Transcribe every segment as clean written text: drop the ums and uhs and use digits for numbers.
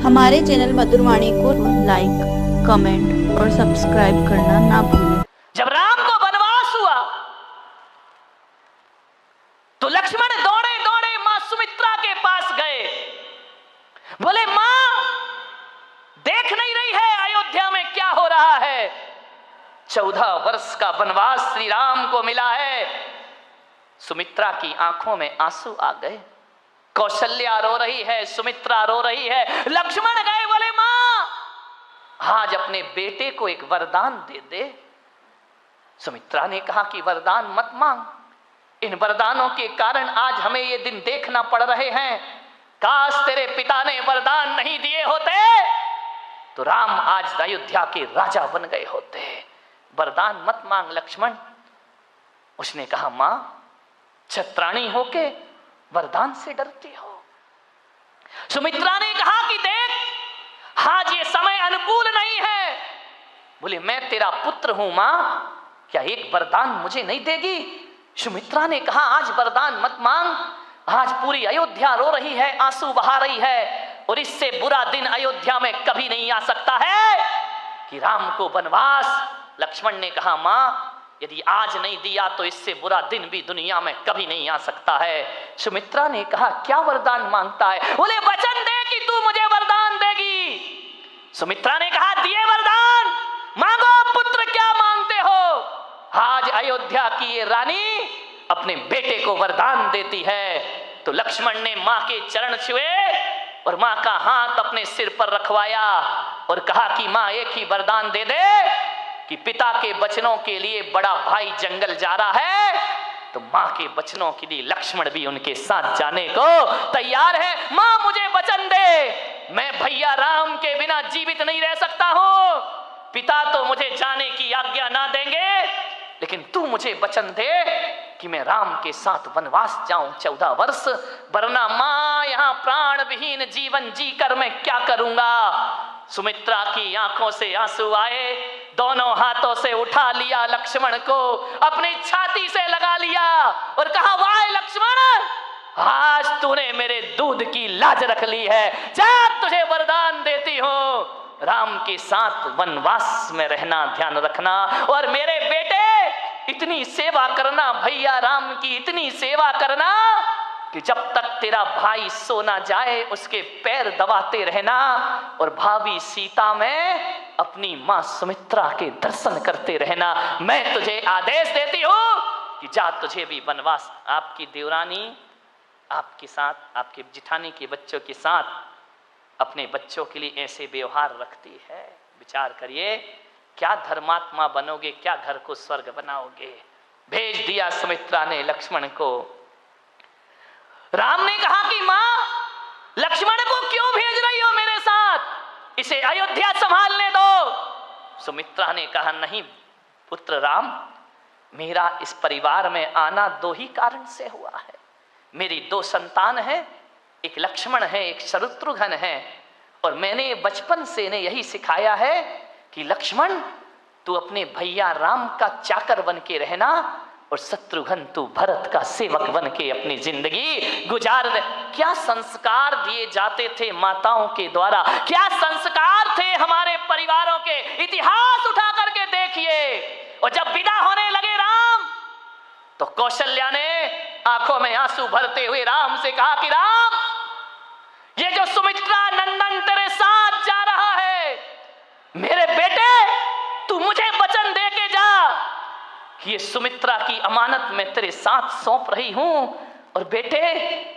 हमारे चैनल मधुरवाणी को like, comment और सब्सक्राइब करना ना भूलें। जब राम को वनवास हुआ तो लक्ष्मण दौड़े दौड़े मां सुमित्रा के पास गए। बोले, मां देख नहीं रही है अयोध्या में क्या हो रहा है? 14 वर्ष का वनवास श्री राम को मिला है। सुमित्रा की आंखों में आंसू आ गए। कौशल्या रो रही है, सुमित्रा रो रही है। लक्ष्मण गए, बोले, मां आज अपने बेटे को एक वरदान दे दे। सुमित्रा ने कहा कि वरदान मत मांग, इन वरदानों के कारण आज हमें ये दिन देखना पड़ रहे हैं। काश तेरे पिता ने वरदान नहीं दिए होते तो राम आज अयोध्या के राजा बन गए होते। वरदान मत मांग लक्ष्मण। उसने कहा, मां छत्राणी होके वरदान से डरती हो? सुमित्रा ने कहा कि देख, आज ये समय अनुकूल नहीं है। बोले, मैं तेरा पुत्र हूं मां, क्या एक वरदान मुझे नहीं देगी? सुमित्रा ने कहा, आज वरदान मत मांग। आज पूरी अयोध्या रो रही है, आंसू बहा रही है, और इससे बुरा दिन अयोध्या में कभी नहीं आ सकता है कि राम को वनवास। लक्ष्मण ने कहा, मां यदि आज नहीं दिया तो इससे बुरा दिन भी दुनिया में कभी नहीं आ सकता है। सुमित्रा ने कहा, क्या वरदान मांगता है? बोले, वचन दे कि तू मुझे वरदान देगी। सुमित्रा ने कहा, दिए वरदान, मांगो पुत्र, क्या मांगते हो? आज अयोध्या की ये रानी अपने बेटे को वरदान देती है। तो लक्ष्मण ने मां के चरण छुए और मां का हाथ अपने सिर पर रखवाया और कहा कि मां एक ही वरदान दे दे कि पिता के वचनों के लिए बड़ा भाई जंगल जा रहा है तो मां के वचनों के लिए लक्ष्मण भी उनके साथ जाने को तैयार है। मां मुझे वचन दे, मैं भैया राम के बिना जीवित नहीं रह सकता हूं। पिता तो मुझे जाने की आज्ञा ना देंगे, लेकिन तू मुझे वचन दे कि मैं राम के साथ वनवास जाऊं 14 वर्ष, वरना मां यहां प्राण विहीन जीवन जीकर मैं क्या करूंगा। सुमित्रा की आंखों से आंसू आए, दोनों हाथों से उठा लिया लक्ष्मण को, अपनी छाती से लगा लिया और कहा, वाह लक्ष्मण, आज तूने मेरे दूध की लाज रख ली है। जा, तुझे वरदान देती हूं, राम के साथ वनवास में रहना, ध्यान रखना, और मेरे बेटे इतनी सेवा करना, भैया राम की इतनी सेवा करना कि जब तक तेरा भाई सो ना जाए उसके पैर दबाते रहना, और भाभी सीता में अपनी मां सुमित्रा के दर्शन करते रहना। मैं तुझे आदेश देती हूं कि जा, तुझे भी वनवास। आपकी देवरानी आपके साथ, आपके जिठानी के बच्चों के साथ अपने बच्चों के लिए ऐसे व्यवहार रखती है। विचार करिए, क्या धर्मात्मा बनोगे, क्या घर को स्वर्ग बनाओगे। भेज दिया सुमित्रा ने लक्ष्मण को। राम ने कहा कि मां लक्ष्मण को क्यों भेज रही हो मेरे साथ, इसे अयोध्या संभालने दो। सुमित्रा ने कहा, नहीं पुत्र राम, मेरा इस परिवार में आना 2 ही कारण से हुआ है। मेरी 2 संतान हैं, एक लक्ष्मण है, एक शत्रुघ्न है, और मैंने बचपन से इन्हें यही सिखाया है कि लक्ष्मण तू अपने भैया राम का चाकर बन के रहना, और शत्रुघ्न तू भरत का सेवक बन के अपनी जिंदगी गुजार दे। क्या संस्कार दिए जाते थे माताओं के द्वारा, क्या संस्कार थे हमारे परिवारों के, इतिहास उठा करके देखिए। और जब विदा होने लगे राम, तो कौशल्या ने आंखों में आंसू भरते हुए राम से कहा कि राम, ये जो सुमित्रा नंदन तेरे साथ जा रहा है, मेरे बेटे तू मुझे वचन दे के जा कि ये सुमित्रा की अमानत मैं तेरे साथ सौंप रही हूं, और बेटे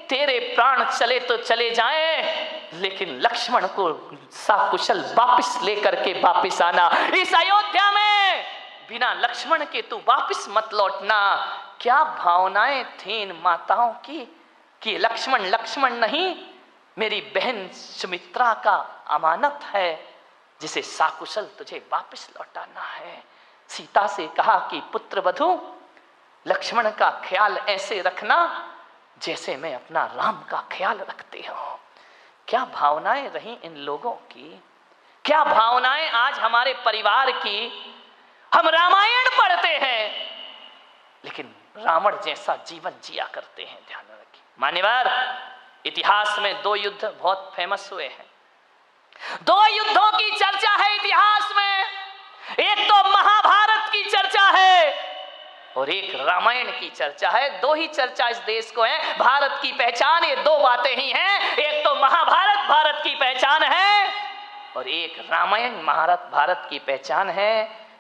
तेरे प्राण चले तो चले जाएं, लेकिन लक्ष्मण को सकुशल वापस लेकर के वापस आना। इस अयोध्या में बिना लक्ष्मण के तू वापस मत लौटना। क्या भावनाएं थी इन माताओं की कि लक्ष्मण लक्ष्मण नहीं, मेरी बहन सुमित्रा का अमानत है, जिसे साकुशल तुझे वापस लौटाना है। सीता से कहा कि पुत्र वधू, लक्ष्मण का ख्याल ऐसे रखना जैसे मैं अपना राम का ख्याल रखती हूं। क्या भावनाएं रही इन लोगों की, क्या भावनाएं आज हमारे परिवार की। हम रामायण पढ़ते हैं लेकिन रावण जैसा जीवन जिया करते हैं, ध्यान रखिए। मान्यवर, इतिहास में 2 युद्ध बहुत फेमस हुए हैं। दो युद्धों की चर्चा है इतिहास में, एक तो महाभारत की चर्चा है और एक रामायण की चर्चा है। दो ही चर्चा इस देश को है, भारत की पहचान ये दो बातें ही हैं। एक तो महाभारत भारत की पहचान है और एक रामायण भारत की पहचान है।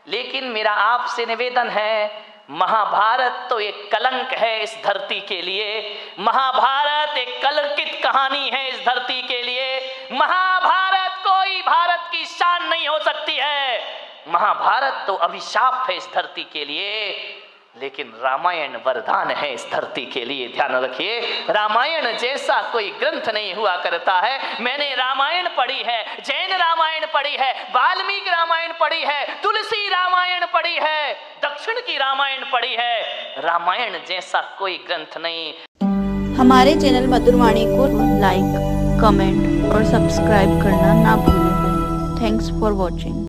लेकिन मेरा आपसे निवेदन है, महाभारत तो एक कलंक है इस धरती के लिए, महाभारत एक कलंकित कहानी है इस धरती के लिए। महाभारत कोई भारत की शान नहीं हो सकती है, महाभारत तो अभिशाप है इस धरती के लिए। लेकिन रामायण वरदान है इस धरती के लिए। ध्यान रखिए, रामायण जैसा कोई ग्रंथ नहीं हुआ करता है। मैंने रामायण पढ़ी है, जैन रामायण पढ़ी है, वाल्मीकि रामायण पढ़ी है, तुलसी रामायण पढ़ी है, दक्षिण की रामायण पढ़ी है। रामायण जैसा कोई ग्रंथ नहीं। हमारे चैनल मधुरवाणी को लाइक, कमेंट और सब्सक्राइब करना ना भूलें। Thanks for watching.